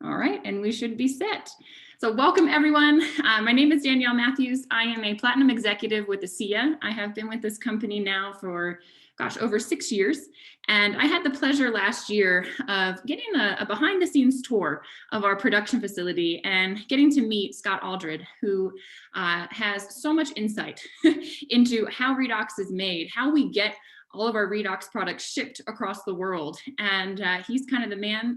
All right, and we should be set. So welcome everyone. My name is Danielle Matthews. I am a platinum executive with ASEA. I have been with this company now for, gosh, over 6 years. And I had the pleasure last year of getting a behind the scenes tour of our production facility and getting to meet Scott Aldred, who has so much insight into how redox is made, how we get all of our redox products shipped across the world. And he's kind of the man,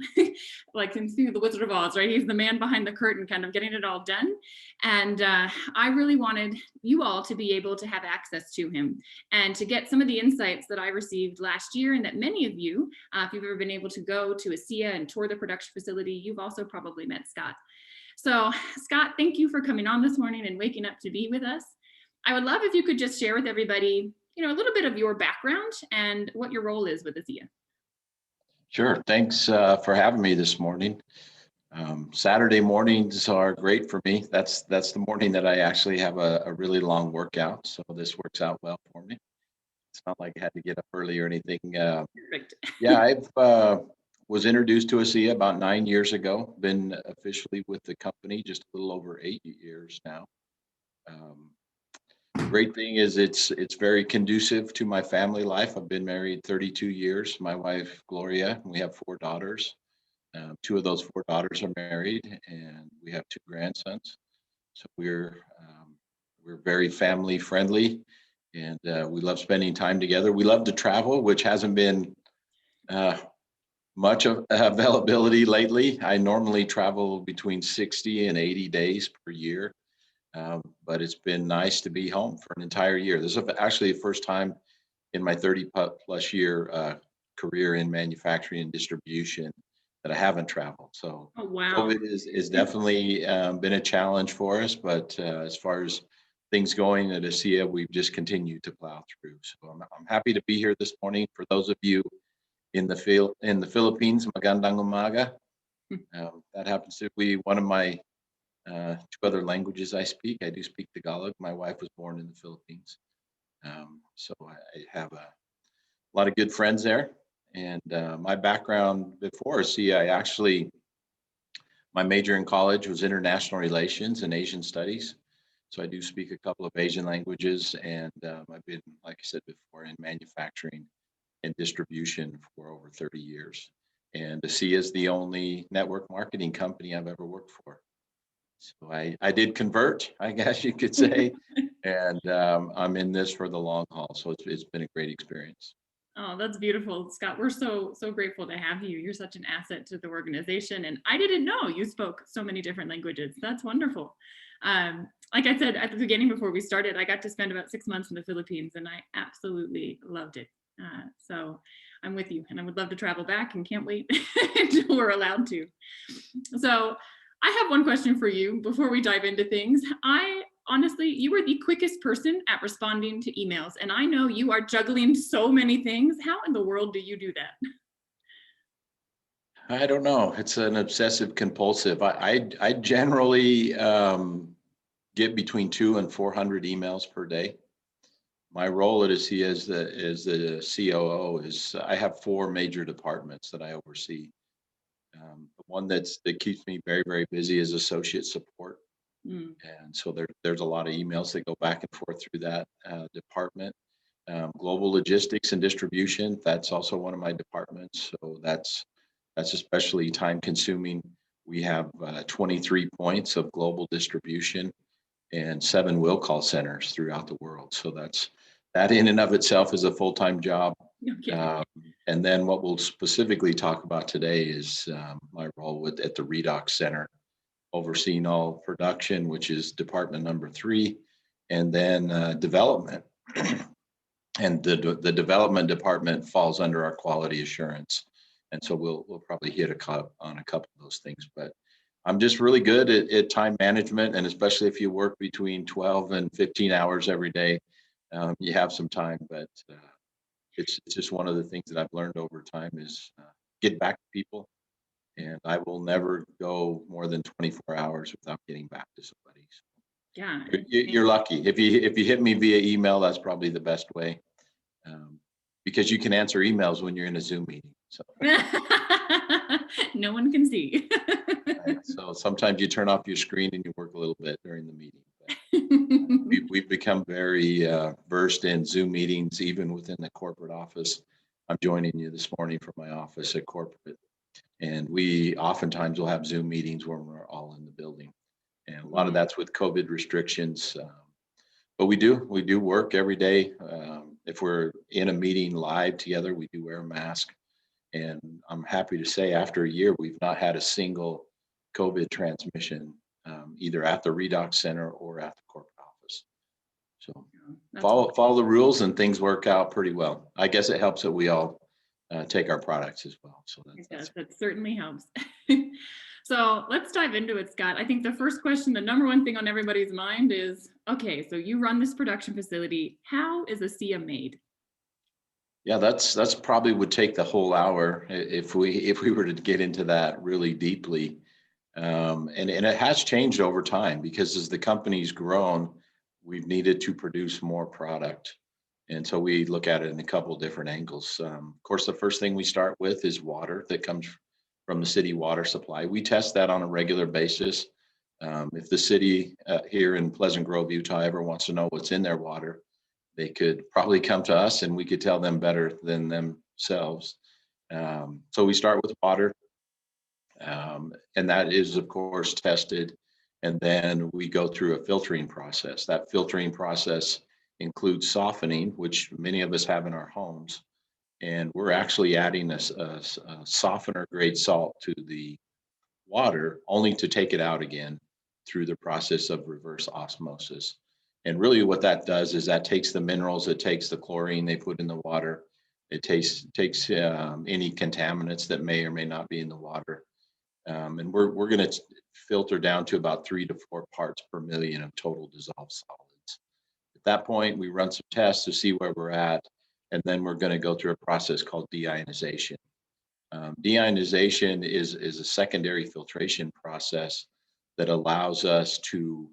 like in The Wizard of Oz, right? He's the man behind the curtain, kind of getting it all done. And I really wanted you all to be able to have access to him and to get some of the insights that I received last year, and that many of you, if you've ever been able to go to ASEA and tour the production facility, you've also probably met Scott. So Scott, thank you for coming on this morning and waking up to be with us. I would love if you could just share with everybody, a little bit of your background and what your role is with ASEA. Sure. Thanks for having me this morning. Saturday mornings are great for me. That's the morning that I actually have a really long workout. So this works out well for me. It's not like I had to get up early or anything. Perfect. Yeah, I was introduced to ASEA about 9 years ago. Been officially with the company just a little over 8 years now. The great thing is it's very conducive to my family life. I've been married 32 years. My wife, Gloria, and we have 4 daughters. 2 of those 4 daughters are married, and we have 2 grandsons. So we're very family friendly, and we love spending time together. We love to travel, which hasn't been much of availability lately. I normally travel between 60 and 80 days per year. But it's been nice to be home for an entire year. This is actually the first time in my 30 plus year career in manufacturing and distribution that I haven't traveled. So oh, wow. COVID is definitely been a challenge for us, but as far as things going at ASEA, we've just continued to plow through. So I'm happy to be here this morning. For those of you in the Philippines, magandang umaga. That happens to be one of my 2 other languages I speak. I do speak Tagalog. My wife was born in the Philippines. So I have a lot of good friends there. And my background before ASEA, my major in college was international relations and Asian studies. So I do speak a couple of Asian languages, and I've been, like I said before, in manufacturing and distribution for over 30 years. And ASEA is the only network marketing company I've ever worked for. So I did convert, I guess you could say, and I'm in this for the long haul. So it's been a great experience. Oh, that's beautiful, Scott. We're so grateful to have you. You're such an asset to the organization, and I didn't know you spoke so many different languages. That's wonderful. Like I said at the beginning before we started, I got to spend about 6 months in the Philippines, and I absolutely loved it. So I'm with you, and I would love to travel back, and can't wait until we're allowed to. So I have one question for you before we dive into things. Honestly, you are the quickest person at responding to emails, and I know you are juggling so many things. How in the world do you do that? I don't know. It's an obsessive compulsive. I generally get between 200 and 400 emails per day. My role at ASEA as the COO is I have 4 major departments that I oversee. The one that keeps me very, very busy is associate support. And so there's a lot of emails that go back and forth through that department. Global logistics and distribution, that's also one of my departments. So that's especially time consuming. We have 23 points of global distribution and 7 will call centers throughout the world. So that in and of itself is a full-time job. Okay. And then what we'll specifically talk about today is my role at the Redox Center, overseeing all production, which is department number 3, and then development. And the development department falls under our quality assurance. And so we'll probably hit on a couple of those things. But I'm just really good at time management, and especially if you work between 12 and 15 hours every day, you have some time. But it's just one of the things that I've learned over time is get back to people. And I will never go more than 24 hours without getting back to somebody. So yeah, you're lucky. If you hit me via email, that's probably the best way, because you can answer emails when you're in a Zoom meeting. So no one can see. So sometimes you turn off your screen and you work a little bit during the meeting. But we've become very versed in Zoom meetings, even within the corporate office. I'm joining you this morning from my office at corporate, and we oftentimes will have Zoom meetings when we're all in the building. And a lot of that's with COVID restrictions. But we do work every day. If we're in a meeting live together, we do wear a mask. And I'm happy to say after a year, we've not had a single COVID transmission, either at the redox center or at the corporate office. So follow the rules and things work out pretty well. I guess it helps that we all take our products as well. So that certainly helps. So let's dive into it, Scott. I think the first question, the number one thing on everybody's mind is, okay, so you run this production facility. How is ASEA made? Yeah, that's probably would take the whole hour if we were to get into that really deeply. And it has changed over time, because as the company's grown, we've needed to produce more product. And so we look at it in a couple different angles. Of course, the first thing we start with is water that comes from the city water supply. We test that on a regular basis. If the city here in Pleasant Grove, Utah, ever wants to know what's in their water, they could probably come to us and we could tell them better than themselves. So we start with water, and that is, of course, tested. And then we go through a filtering process. That filtering process includes softening, which many of us have in our homes. And we're actually adding a softener grade salt to the water, only to take it out again through the process of reverse osmosis. And really what that does is that takes the minerals, it takes the chlorine they put in the water, it takes any contaminants that may or may not be in the water. And we're going to filter down to about 3 to 4 parts per million of total dissolved solids. At that point, we run some tests to see where we're at, and then we're going to go through a process called deionization. Deionization is a secondary filtration process that allows us to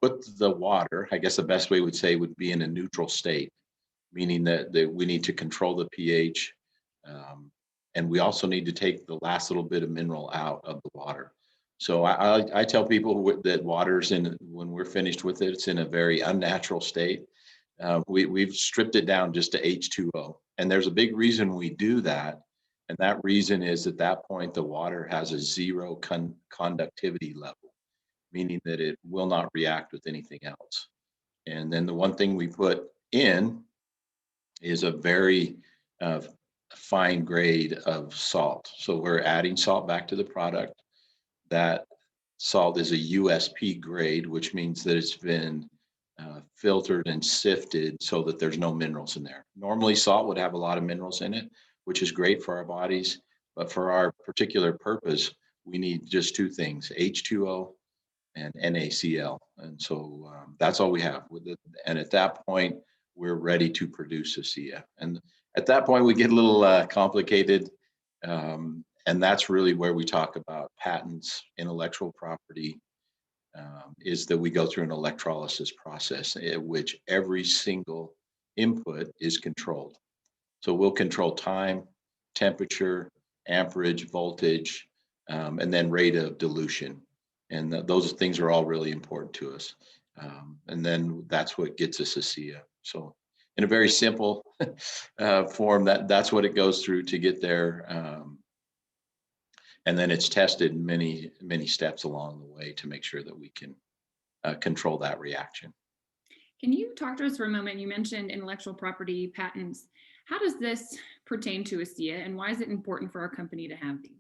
put the water, I guess the best way would say, would be in a neutral state, meaning that we need to control the pH. And we also need to take the last little bit of mineral out of the water. So I tell people that water's when we're finished with it, it's in a very unnatural state. We've stripped it down just to H2O. And there's a big reason we do that. And that reason is at that point, the water has a zero conductivity level, meaning that it will not react with anything else. And then the one thing we put in is a very fine grade of salt. So we're adding salt back to the product. That salt is a USP grade, which means that it's been filtered and sifted so that there's no minerals in there. Normally salt would have a lot of minerals in it, which is great for our bodies, but for our particular purpose, we need just 2 things, H2O and NaCl. And so that's all we have with it. And at that point, we're ready to produce ASEA. And at that point, we get a little complicated. And that's really where we talk about patents, intellectual property, is that we go through an electrolysis process in which every single input is controlled. So we'll control time, temperature, amperage, voltage, and then rate of dilution. And those things are all really important to us. And then that's what gets us ASEA. So in a very simple form, that's what it goes through to get there. And then it's tested many, many steps along the way to make sure that we can control that reaction. Can you talk to us for a moment? You mentioned intellectual property, patents. How does this pertain to ASEA, and why is it important for our company to have these?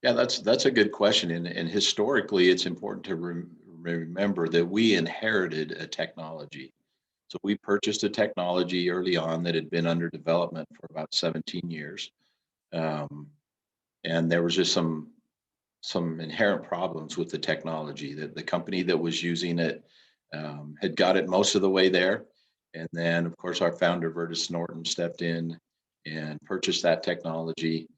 Yeah, that's a good question. And historically, it's important to remember that we inherited a technology. So we purchased a technology early on that had been under development for about 17 years. And there was just some inherent problems with the technology. That the company that was using it had got it most of the way there. And then, of course, our founder, Vertus Norton, stepped in and purchased that technology.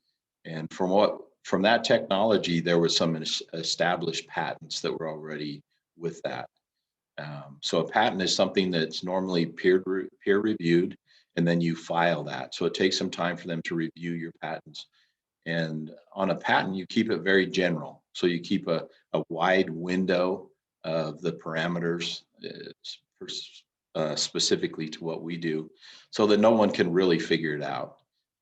And from that technology, there was some established patents that were already with that. So a patent is something that's normally peer reviewed, and then you file that. So it takes some time for them to review your patents. And on a patent, you keep it very general. So you keep a wide window of the parameters specifically to what we do, so that no one can really figure it out.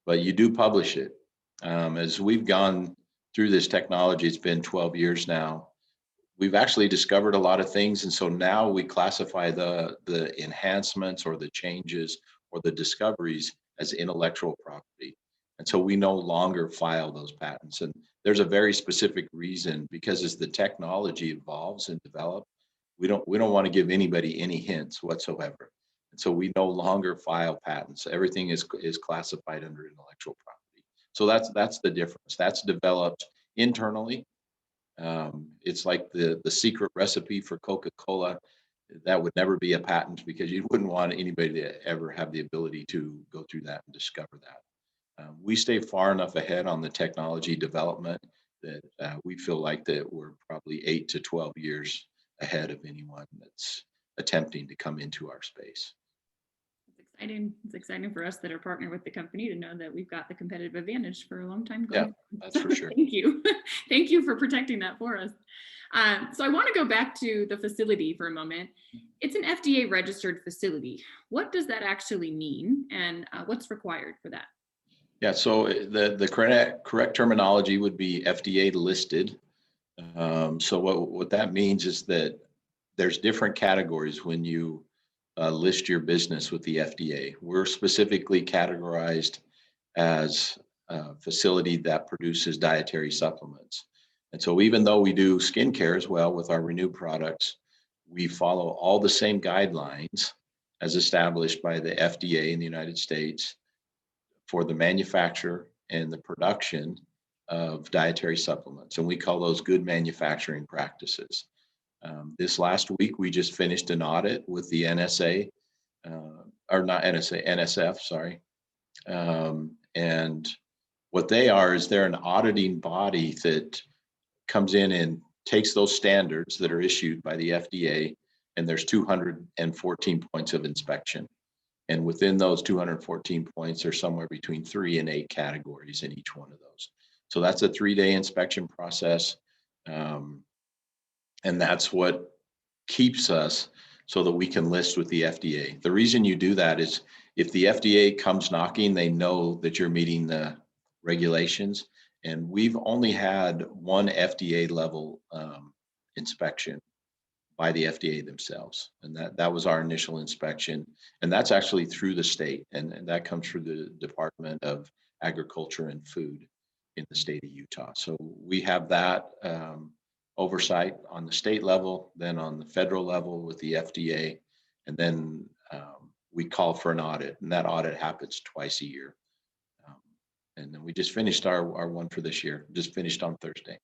But you do publish it. As we've gone through this technology, it's been 12 years now, we've actually discovered a lot of things. And so now we classify the enhancements or the changes or the discoveries as intellectual property. And so we no longer file those patents. And there's a very specific reason, because as the technology evolves and develops, we don't want to give anybody any hints whatsoever. And so we no longer file patents. Everything is classified under intellectual property. So that's the difference. That's developed internally. It's like the secret recipe for Coca-Cola. That would never be a patent, because you wouldn't want anybody to ever have the ability to go through that and discover that. We stay far enough ahead on the technology development that we feel like that we're probably 8 to 12 years ahead of anyone that's attempting to come into our space. It's exciting. It's exciting for us that are partnered with the company to know that we've got the competitive advantage for a long time going. Yeah, that's for sure. Thank you. Thank you for protecting that for us. So I want to go back to the facility for a moment. It's an FDA registered facility. What does that actually mean, and what's required for that? Yeah, so the correct terminology would be FDA listed. So what that means is that there's different categories when you list your business with the FDA. We're specifically categorized as a facility that produces dietary supplements. And so even though we do skincare as well with our Renew products, we follow all the same guidelines as established by the FDA in the United States for the manufacture and the production of dietary supplements. And we call those good manufacturing practices. This last week, we just finished an audit with the NSA, or not NSA, NSF, sorry. And what they are is they're an auditing body that comes in and takes those standards that are issued by the FDA, and there's 214 points of inspection. And within those 214 points, there's somewhere between 3 and 8 categories in each one of those. So that's a 3-day inspection process. And that's what keeps us so that we can list with the FDA. The reason you do that is if the FDA comes knocking, they know that you're meeting the regulations. And we've only had one FDA level inspection by the FDA themselves. And that was our initial inspection. And that's actually through the state. And that comes through the Department of Agriculture and Food in the state of Utah. So we have that oversight on the state level, then on the federal level with the FDA, and then we call for an audit, and that audit happens twice a year. And then we just finished our one for this year, just finished on Thursday.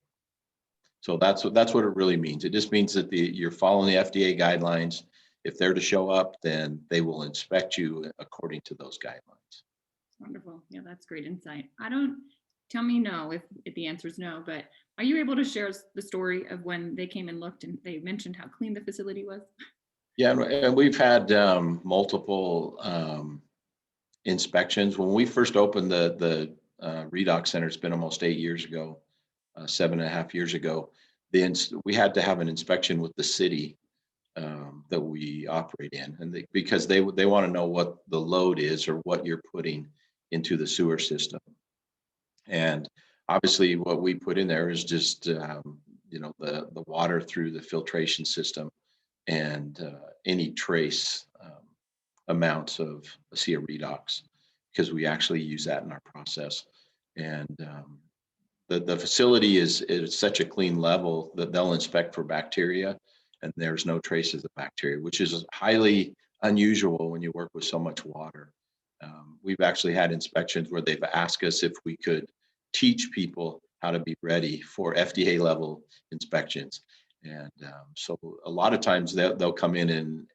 So that's what it really means. It just means that you're following the FDA guidelines. If they're to show up, then they will inspect you according to those guidelines. Wonderful. Yeah, that's great insight. Tell me no if the answer is no, but are you able to share the story of when they came and looked and they mentioned how clean the facility was? Yeah, and we've had multiple inspections. When we first opened the redox center, it's been almost 8 years ago, 7.5 years ago. We had to have an inspection with the city that we operate in, and because they want to know what the load is or what you're putting into the sewer system. And obviously, what we put in there is just the water through the filtration system and any trace amounts of ASEA redox, because we actually use that in our process. And the facility is such a clean level that they'll inspect for bacteria, and there's no traces of bacteria, which is highly unusual when you work with so much water. We've actually had inspections where they've asked us if we could teach people how to be ready for FDA level inspections. And so a lot of times they'll come in and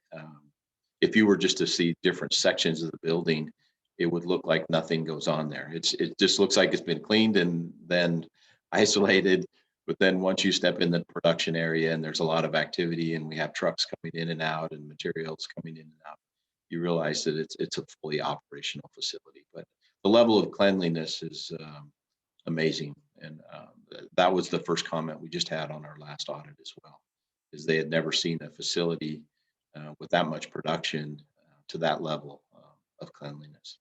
if you were just to see different sections of the building, it would look like nothing goes on there. It just looks like it's been cleaned and then isolated. But then once you step in the production area and there's a lot of activity and we have trucks coming in and out and materials coming in and out, you realize that it's a fully operational facility. But the level of cleanliness is amazing. And that was the first comment we just had on our last audit as well, is they had never seen a facility with that much production to that level of cleanliness.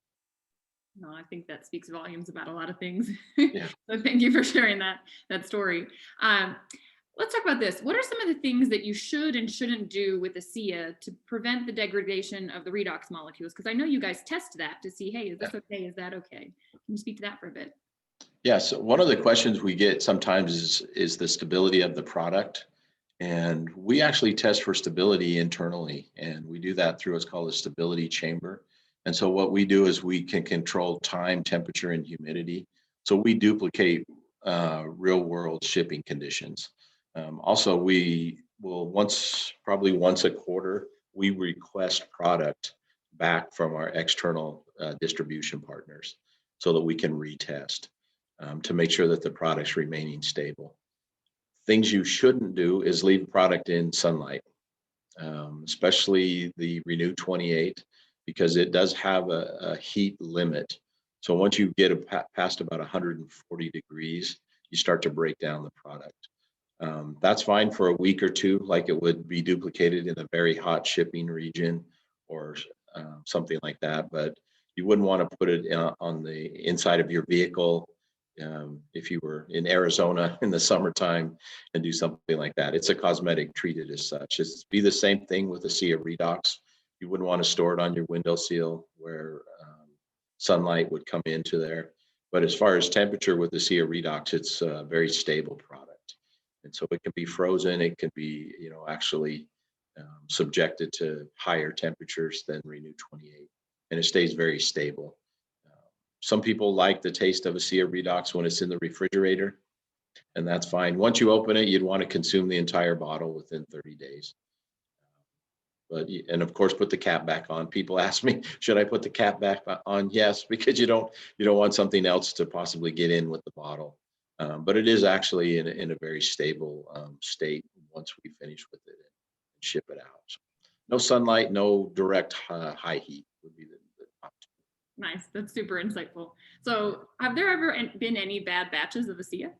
No, I think that speaks volumes about a lot of things. Yeah. So thank you for sharing that story. Let's talk about this. What are some of the things that you should and shouldn't do with ASEA to prevent the degradation of the redox molecules? Because I know you guys test that to see, hey, is this okay? Is that okay? Can you speak to that for a bit? Yes, one of the questions we get sometimes is the stability of the product. And we actually test for stability internally, and we do that through what's called a stability chamber. And so what we do is we can control time, temperature, and humidity. So we duplicate real world shipping conditions. Also, we will probably once a quarter, we request product back from our external distribution partners so that we can retest to make sure that the product's remaining stable. Things you shouldn't do is leave product in sunlight, especially the Renew 28, because it does have a heat limit. So once you get past about 140 degrees, you start to break down the product. That's fine for a week or two, like it would be duplicated in a very hot shipping region or something like that. But you wouldn't want to put it on the inside of your vehicle if you were in Arizona in the summertime and do something like that. It's a cosmetic treated as such. It's be the same thing with ASEA redox. You wouldn't want to store it on your window seal where sunlight would come into there. But as far as temperature with ASEA redox, it's a very stable product. And so it can be frozen. It can be, actually subjected to higher temperatures than Renew 28. And it stays very stable. Some people like the taste of ASEA redox when it's in the refrigerator, and that's fine. Once you open it, you'd want to consume the entire bottle within 30 days. And of course, put the cap back on. People ask me, should I put the cap back on? Yes, because you don't want something else to possibly get in with the bottle. But it is actually in a very stable state once we finish with it and ship it out. So no sunlight, no direct high heat would be the top two. Nice. That's super insightful. So have there ever been any bad batches of ASEA?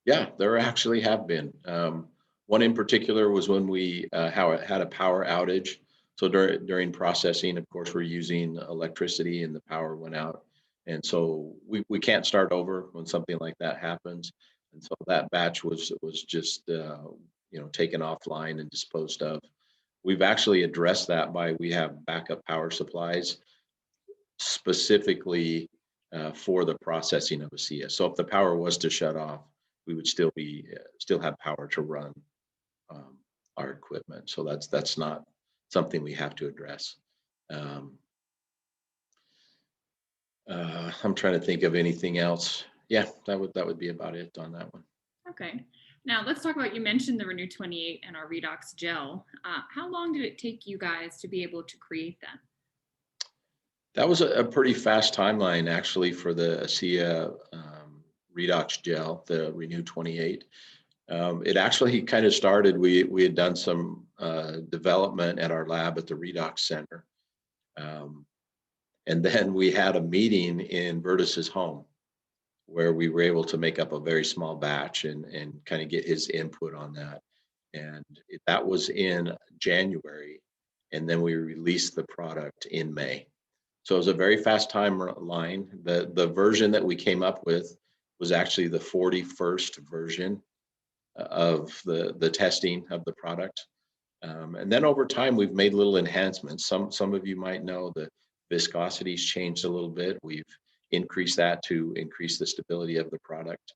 Yeah, there actually have been. One in particular was when we had a power outage. So during processing, of course, we're using electricity and the power went out. And so we can't start over when something like that happens. And so that batch was just, taken offline and disposed of. We've actually addressed that we have backup power supplies specifically for the processing of ASEA. So if the power was to shut off, we would still have power to run our equipment. So that's not something we have to address. I'm trying to think of anything else. Yeah, that would be about it on that one. Okay. Now let's talk about, you mentioned the Renew 28 and our redox gel. How long did it take you guys to be able to create that? That was a pretty fast timeline actually for the ASEA redox gel, the Renew 28. It actually kind of started, we had done some development at our lab at the Redox Center. And then we had a meeting in Bertus's home where we were able to make up a very small batch and kind of get his input on that. And that was in January. And then we released the product in May. So it was a very fast timeline. The version that we came up with was actually the 41st version of the testing of the product. And then over time, we've made little enhancements. Some of you might know the viscosity's changed a little bit. We've increased that to increase the stability of the product.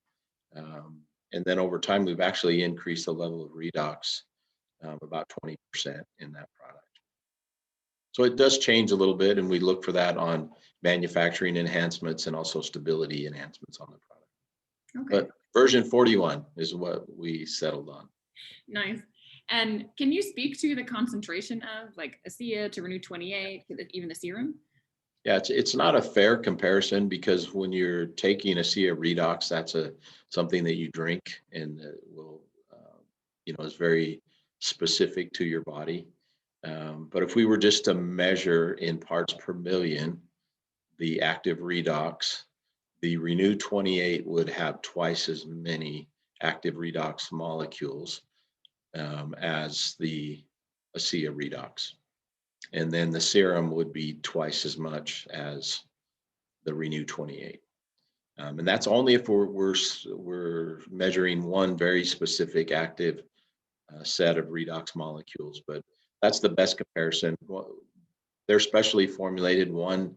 And then over time, we've actually increased the level of redox about 20% in that product. So it does change a little bit, and we look for that on manufacturing enhancements and also stability enhancements on the product. Okay. But version 41 is what we settled on. Nice. And can you speak to the concentration of like ASEA to Renew 28, even the serum? Yeah, it's not a fair comparison because when you're taking ASEA redox, that's something that you drink and will, is very specific to your body. But if we were just to measure in parts per million the active redox, The Renew 28 would have twice as many active redox molecules as the ASEA redox. And then the serum would be twice as much as the Renew 28. And that's only if we're measuring one very specific active set of redox molecules, but that's the best comparison. They're specially formulated, one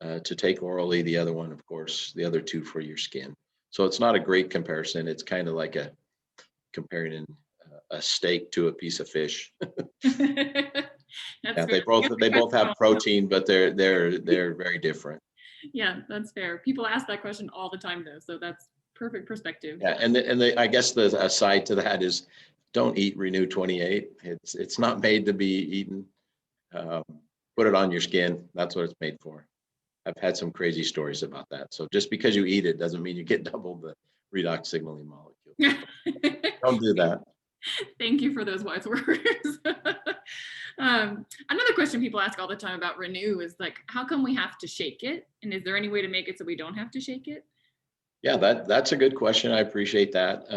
to take orally, the other one, of course, the other two for your skin. So it's not a great comparison. It's kind of like comparing a steak to a piece of fish. Yeah, they both have protein, but they're very different. Yeah, that's fair. People ask that question all the time though, so that's perfect perspective. Yeah, and I guess the aside to that is, don't eat Renew 28. It's not made to be eaten. Put it on your skin. That's what it's made for. I've had some crazy stories about that. So just because you eat it doesn't mean you get double the redox signaling molecule. Don't do that. Thank you for those wise words. Another question people ask all the time about Renew is like, how come we have to shake it? And is there any way to make it so we don't have to shake it? Yeah, that's a good question. I appreciate that.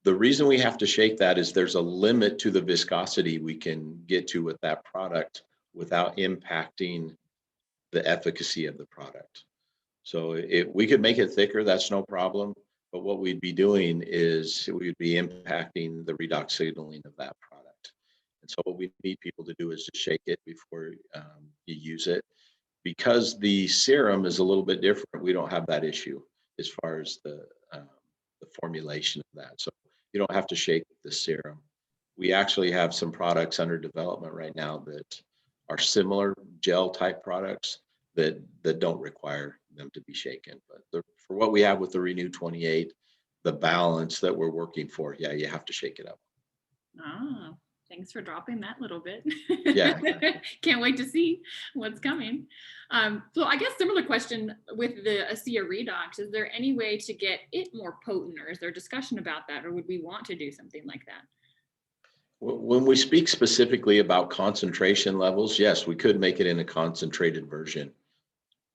The reason we have to shake that is there's a limit to the viscosity we can get to with that product without impacting the efficacy of the product. So if we could make it thicker, that's no problem. But what we'd be doing is we'd be impacting the redox signaling of that product. And so what we need people to do is to shake it before you use it. Because the serum is a little bit different, we don't have that issue as far as the formulation of that. So you don't have to shake the serum. We actually have some products under development right now that are similar gel type products that don't require them to be shaken. But for what we have with the Renew 28, the balance that we're working for, yeah, you have to shake it up. Ah, thanks for dropping that little bit. Yeah. Can't wait to see what's coming. So I guess similar question with the ASEA redox, is there any way to get it more potent, or is there discussion about that, or would we want to do something like that? When we speak specifically about concentration levels, yes, we could make it in a concentrated version,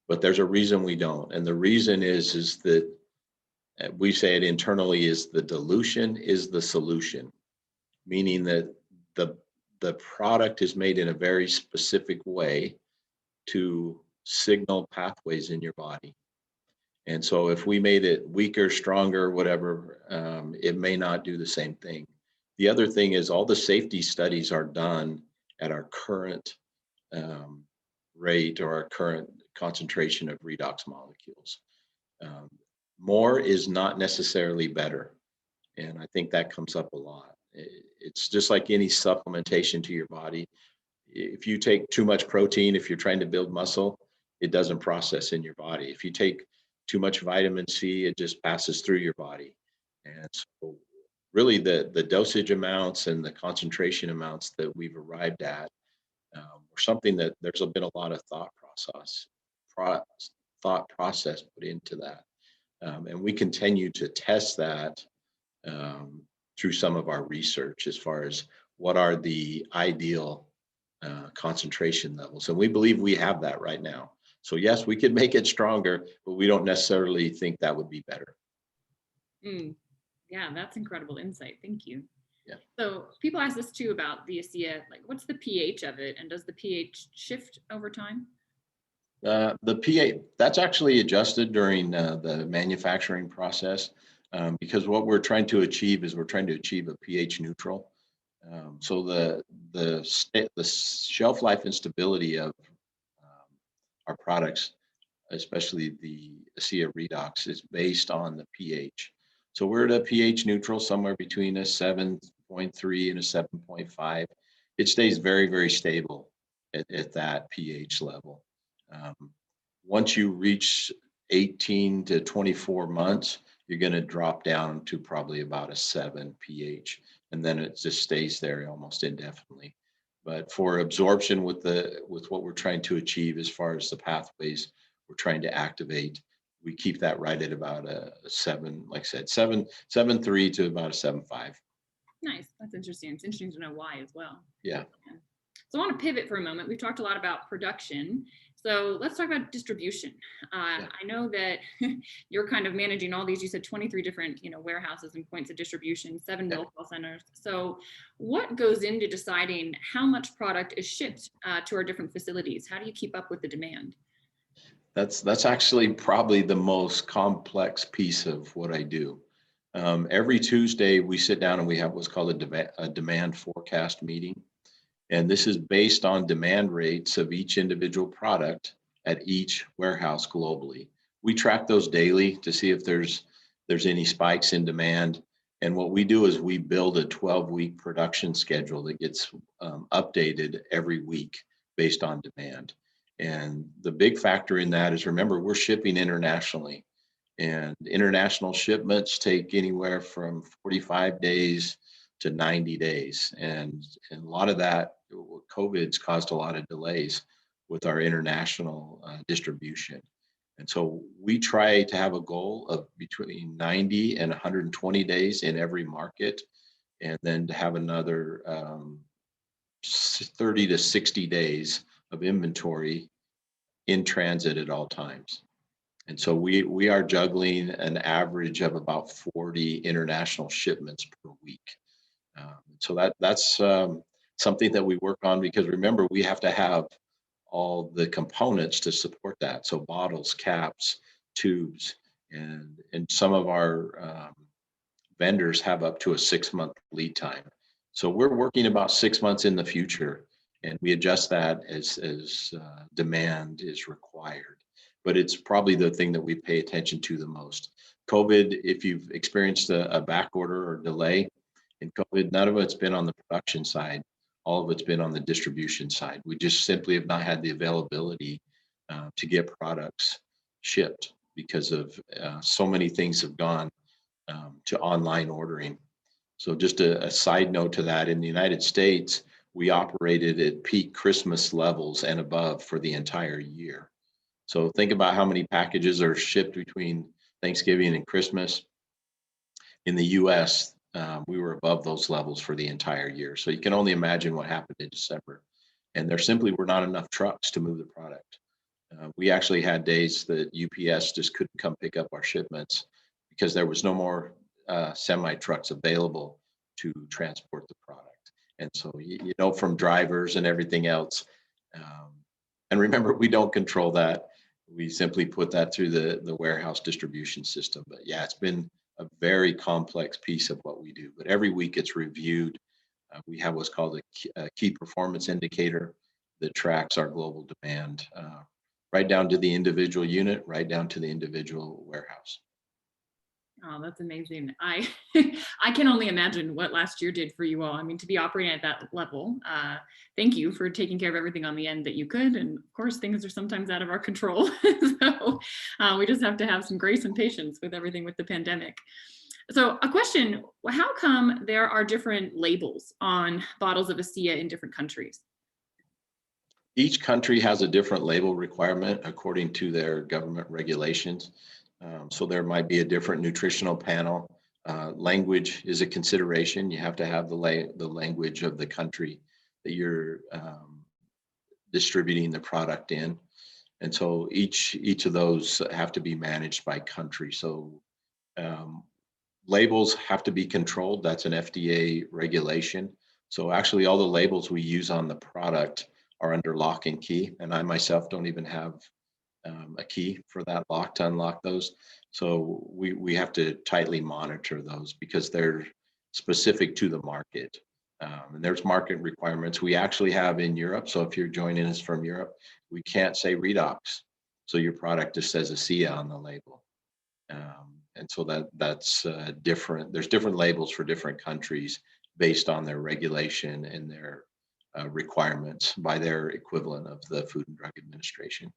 but there's a reason we don't. And the reason is that we say it internally is the dilution is the solution, meaning that the product is made in a very specific way to signal pathways in your body. And so if we made it weaker, stronger, whatever, it may not do the same thing. The other thing is all the safety studies are done at our current rate or our current concentration of redox molecules. More is not necessarily better. And I think that comes up a lot. It's just like any supplementation to your body. If you take too much protein, if you're trying to build muscle, it doesn't process in your body. If you take too much vitamin C, it just passes through your body. And so really the dosage amounts and the concentration amounts that we've arrived at are something that there's been a lot of thought process put into that. And we continue to test that through some of our research as far as what are the ideal concentration levels. And we believe we have that right now. So yes, we could make it stronger, but we don't necessarily think that would be better. Yeah, that's incredible insight. Thank you. Yeah. So people ask this too about the ASEA, like what's the pH of it, and does the pH shift over time? The pH, that's actually adjusted during the manufacturing process because what we're trying to achieve is we're trying to achieve a pH neutral. So the shelf life and stability of our products, especially the ASEA redox, is based on the pH. So we're at a pH neutral somewhere between a 7.3 and a 7.5. It stays very, very stable at that pH level. Once you reach 18 to 24 months, you're going to drop down to probably about a 7 pH, and then it just stays there almost indefinitely. But for absorption with what we're trying to achieve as far as the pathways we're trying to activate, we keep that right at about a 7, like I said, 7.3 to about a 7.5. Nice. That's interesting. It's interesting to know why as well. Yeah. So I want to pivot for a moment. We've talked a lot about production. So let's talk about distribution. Yeah. I know that you're kind of managing all these, you said 23 different, warehouses and points of distribution, 7 Yeah. milk call centers. So what goes into deciding how much product is shipped to our different facilities? How do you keep up with the demand? That's actually probably the most complex piece of what I do. Every Tuesday, we sit down and we have what's called a demand forecast meeting. And this is based on demand rates of each individual product at each warehouse globally. We track those daily to see if there's any spikes in demand. And what we do is we build a 12-week production schedule that gets updated every week based on demand. And the big factor in that is, remember, we're shipping internationally, and international shipments take anywhere from 45 days to 90 days. And a lot of that, COVID's caused a lot of delays with our international distribution. And so we try to have a goal of between 90 and 120 days in every market, and then to have another 30 to 60 days of inventory in transit at all times. And so we are juggling an average of about 40 international shipments per week. So that's something that we work on, because remember, we have to have all the components to support that. So bottles, caps, tubes, and some of our vendors have up to a 6-month lead time. So we're working about 6 months in the future, and we adjust that as demand is required. But it's probably the thing that we pay attention to the most. COVID, if you've experienced a back order or delay in COVID, none of it's been on the production side. All of it's been on the distribution side. We just simply have not had the availability to get products shipped because of so many things have gone to online ordering. So just a side note to that, in the United States, we operated at peak Christmas levels and above for the entire year. So think about how many packages are shipped between Thanksgiving and Christmas. In the US, we were above those levels for the entire year. So you can only imagine what happened in December. And there simply were not enough trucks to move the product. We actually had days that UPS just couldn't come pick up our shipments because there was no more semi trucks available to transport the product. And so, from drivers and everything else. And remember, we don't control that. We simply put that through the warehouse distribution system. But yeah, it's been a very complex piece of what we do. But every week it's reviewed. We have what's called a key performance indicator that tracks our global demand, right down to the individual unit, right down to the individual warehouse. Oh, that's amazing. I I can only imagine what last year did for you all. I mean, to be operating at that level, thank you for taking care of everything on the end that you could. And of course, things are sometimes out of our control. So we just have to have some grace and patience with everything with the pandemic. So a question, how come there are different labels on bottles of ASEA in different countries? Each country has a different label requirement according to their government regulations. So there might be a different nutritional panel. Language is a consideration. You have to have the language of the country that you're distributing the product in. And so each of those have to be managed by country. So labels have to be controlled. That's an FDA regulation. So actually all the labels we use on the product are under lock and key. And I myself don't even have a key for that lock to unlock those. So we have to tightly monitor those because they're specific to the market. And there's market requirements we actually have in Europe. So if you're joining us from Europe, we can't say redox. So your product just says ASEA on the label. And so that's different. There's different labels for different countries based on their regulation and their requirements by their equivalent of the Food and Drug Administration.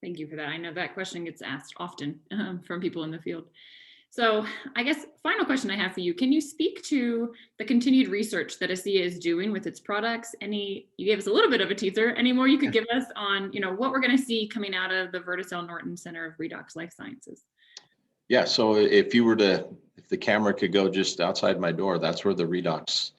Thank you for that. I know that question gets asked often from people in the field. So I guess final question I have for you, can you speak to the continued research that ASEA is doing with its products? You gave us a little bit of a teaser, any more you could give us on what we're going to see coming out of the Verticel Norton Center of Redox Life Sciences? Yeah, so if the camera could go just outside my door, that's where the redox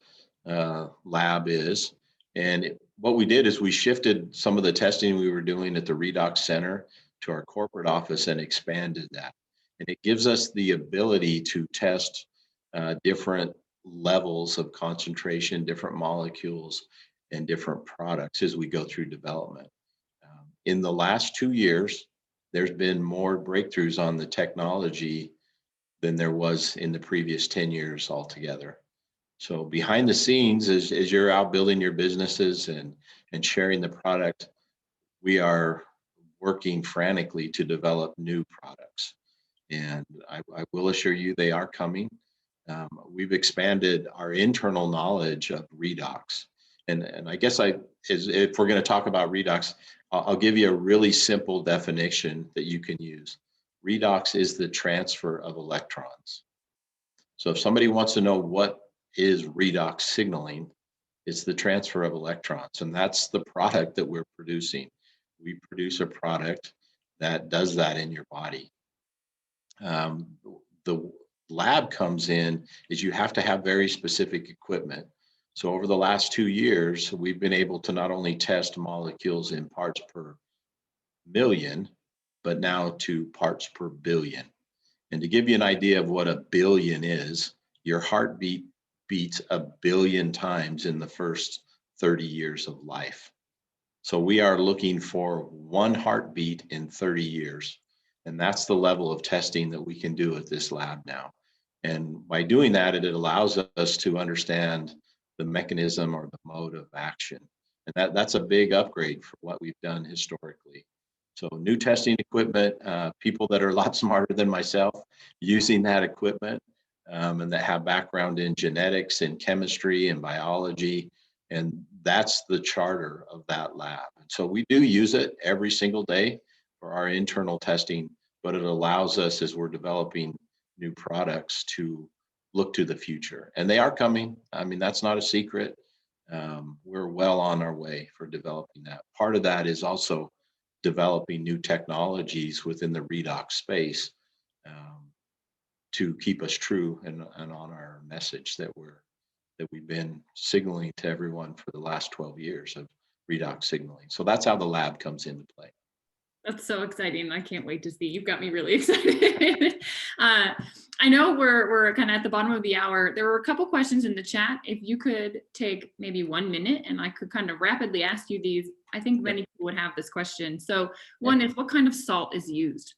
lab is. And what we did is we shifted some of the testing we were doing at the redox center to our corporate office and expanded that. And it gives us the ability to test different levels of concentration, different molecules, and different products as we go through development. In the last 2 years, there's been more breakthroughs on the technology than there was in the previous 10 years altogether. So behind the scenes, as you're out building your businesses and sharing the product, we are working frantically to develop new products. And I will assure you they are coming. We've expanded our internal knowledge of redox. And I guess if we're going to talk about redox, I'll give you a really simple definition that you can use. Redox is the transfer of electrons. So if somebody wants to know what is redox signaling, it's the transfer of electrons. And that's the product that we're producing. We produce a product that does that in your body. The lab comes in is you have to have very specific equipment. So over the last 2 years, we've been able to not only test molecules in parts per million, but now to parts per billion. And to give you an idea of what a billion is, your heartbeat beats a billion times in the first 30 years of life. So we are looking for one heartbeat in 30 years. And that's the level of testing that we can do at this lab now. And by doing that, it allows us to understand the mechanism or the mode of action. And that's a big upgrade for what we've done historically. So new testing equipment, people that are a lot smarter than myself using that equipment, and that have background in genetics and chemistry and biology. And that's the charter of that lab. And so we do use it every single day for our internal testing, but it allows us as we're developing new products to look to the future. And they are coming. I mean, that's not a secret. We're well on our way for developing that. Part of that is also developing new technologies within the redox space to keep us true and on our message that we've been signaling to everyone for the last 12 years of redox signaling. So that's how the lab comes into play. That's so exciting. I can't wait to see. You've got me really excited. I know we're kind of at the bottom of the hour. There were a couple questions in the chat. If you could take maybe 1 minute and I could kind of rapidly ask you these, I think many people would have this question. So one is, what kind of salt is used?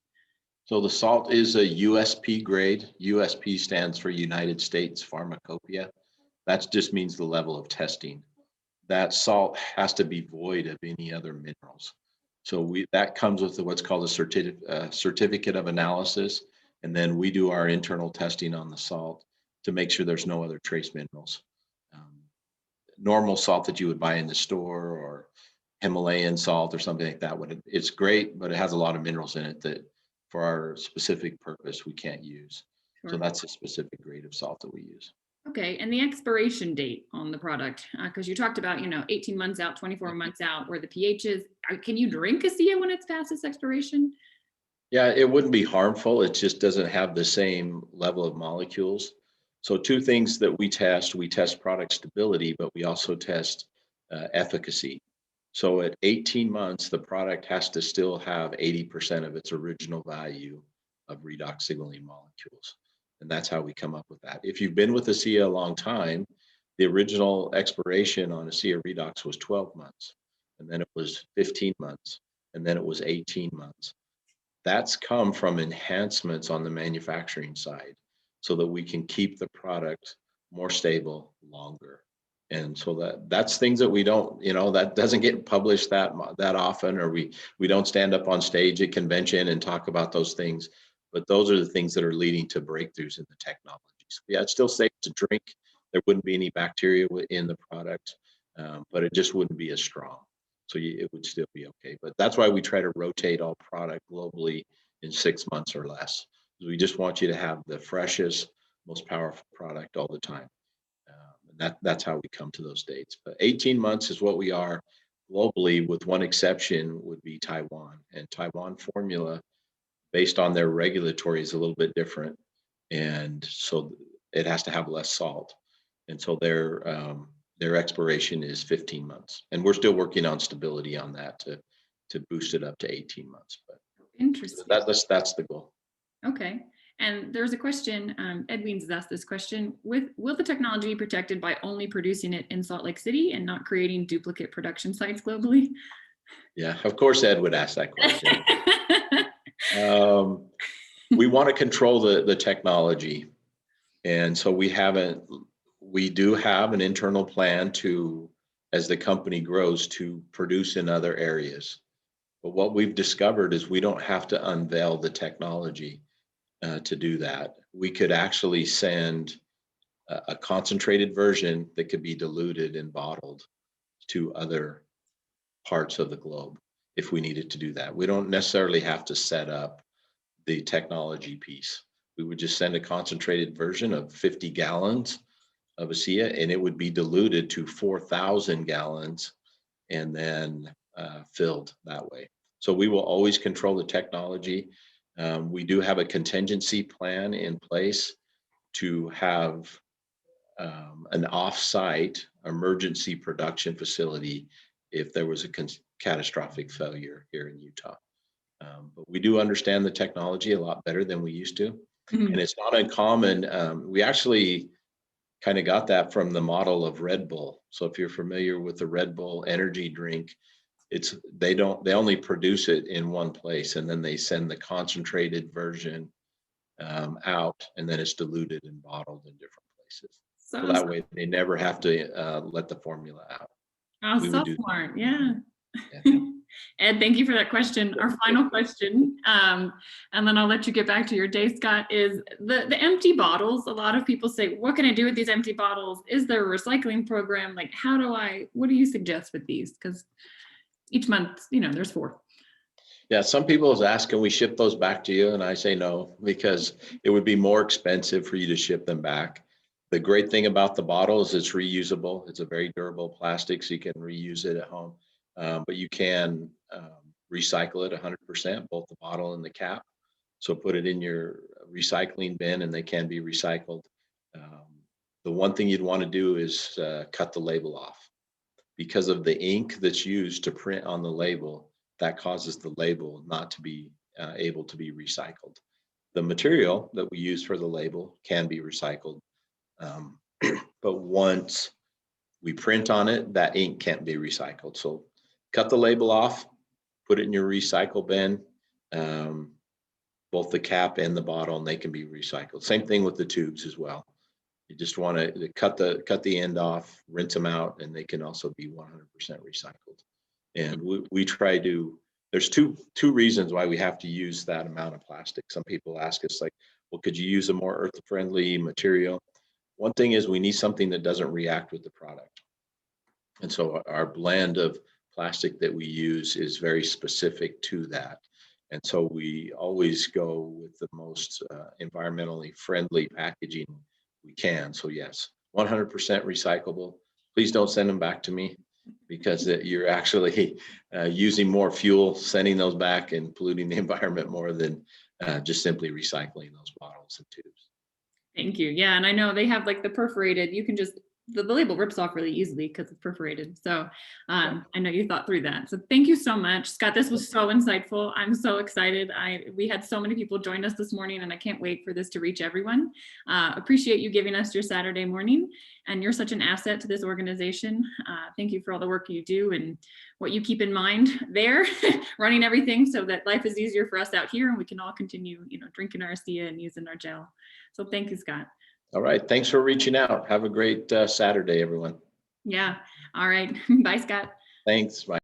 So the salt is a USP grade. USP stands for United States Pharmacopoeia. That just means the level of testing. That salt has to be void of any other minerals. So that comes with what's called a certificate of analysis. And then we do our internal testing on the salt to make sure there's no other trace minerals. Normal salt that you would buy in the store or Himalayan salt or something like that, it's great, but it has a lot of minerals in it that for our specific purpose we can't use. Sure. So that's a specific grade of salt that we use. Okay, and the expiration date on the product, because you talked about, 18 months out, 24 months out, where the pH is. Can you drink ASEA when it's past its expiration? Yeah, it wouldn't be harmful. It just doesn't have the same level of molecules. So two things that we test product stability, but we also test efficacy. So at 18 months, the product has to still have 80% of its original value of redox signaling molecules. And that's how we come up with that. If you've been with ASEA a long time, the original expiration on ASEA redox was 12 months, and then it was 15 months, and then it was 18 months. That's come from enhancements on the manufacturing side so that we can keep the product more stable longer. And so that's things that we don't, that doesn't get published that often, or we don't stand up on stage at convention and talk about those things. But those are the things that are leading to breakthroughs in the technology. So yeah, it's still safe to drink. There wouldn't be any bacteria in the product, but it just wouldn't be as strong. So it would still be okay. But that's why we try to rotate all product globally in 6 months or less. We just want you to have the freshest, most powerful product all the time. And that's how we come to those dates. But 18 months is what we are globally, with one exception would be Taiwan. And Taiwan formula, based on their regulatory, is a little bit different. And so it has to have less salt. And so their expiration is 15 months. And we're still working on stability on that to boost it up to 18 months. But Interesting. that's the goal. Okay. And there's a question, Ed Weens has asked this question, will the technology be protected by only producing it in Salt Lake City and not creating duplicate production sites globally? Yeah, of course Ed would ask that question. We want to control the technology. And so we do have an internal plan to, as the company grows, to produce in other areas. But what we've discovered is we don't have to unveil the technology to do that. We could actually send a concentrated version that could be diluted and bottled to other parts of the globe if we needed to do that. We don't necessarily have to set up the technology piece. We would just send a concentrated version of 50 gallons of ASEA, and it would be diluted to 4,000 gallons and then filled that way. So we will always control the technology. We do have a contingency plan in place to have an off-site emergency production facility if there was a catastrophic failure here in Utah. But we do understand the technology a lot better than we used to. Mhm. And it's not uncommon. We actually kind of got that from the model of Red Bull. So if you're familiar with the Red Bull energy drink, they only produce it in one place, and then they send the concentrated version out, and then it's diluted and bottled in different places. So that way they never have to let the formula out. Oh, We so would do smart. Yeah. Yeah. Ed, thank you for that question. Our final question, and then I'll let you get back to your day, Scott, is the empty bottles. A lot of people say, what can I do with these empty bottles? Is there a recycling program? Like, what do you suggest with these? Because each month, there's 4. Yeah, some people have asked, can we ship those back to you? And I say no, because it would be more expensive for you to ship them back. The great thing about the bottle is it's reusable. It's a very durable plastic, so you can reuse it at home. But you can recycle it 100%, both the bottle and the cap. So put it in your recycling bin and they can be recycled. The one thing you'd want to do is cut the label off. Because of the ink that's used to print on the label, that causes the label not to be able to be recycled. The material that we use for the label can be recycled. But once we print on it, that ink can't be recycled. So cut the label off, put it in your recycle bin, both the cap and the bottle, and they can be recycled. Same thing with the tubes as well. You just want to cut the end off, rinse them out, and they can also be 100% recycled. And we try to, there's two reasons why we have to use that amount of plastic. Some people ask us like, well, could you use a more earth-friendly material? One thing is we need something that doesn't react with the product. And so our blend of plastic that we use is very specific to that. And so we always go with the most environmentally friendly packaging we can. So yes, 100% recyclable. Please don't send them back to me, because you're actually using more fuel sending those back and polluting the environment more than just simply recycling those bottles and tubes. Thank you. Yeah, and I know they have like the perforated, you can just, the label rips off really easily because it's perforated. So I know you thought through that. So thank you so much, Scott. This was so insightful. I'm so excited. We had so many people join us this morning, and I can't wait for this to reach everyone. Appreciate you giving us your Saturday morning, and you're such an asset to this organization. Thank you for all the work you do and what you keep in mind there, running everything so that life is easier for us out here and we can all continue, drinking our ASEA and using our gel. So thank you, Scott. All right. Thanks for reaching out. Have a great Saturday, everyone. Yeah. All right. Bye, Scott. Thanks. Bye.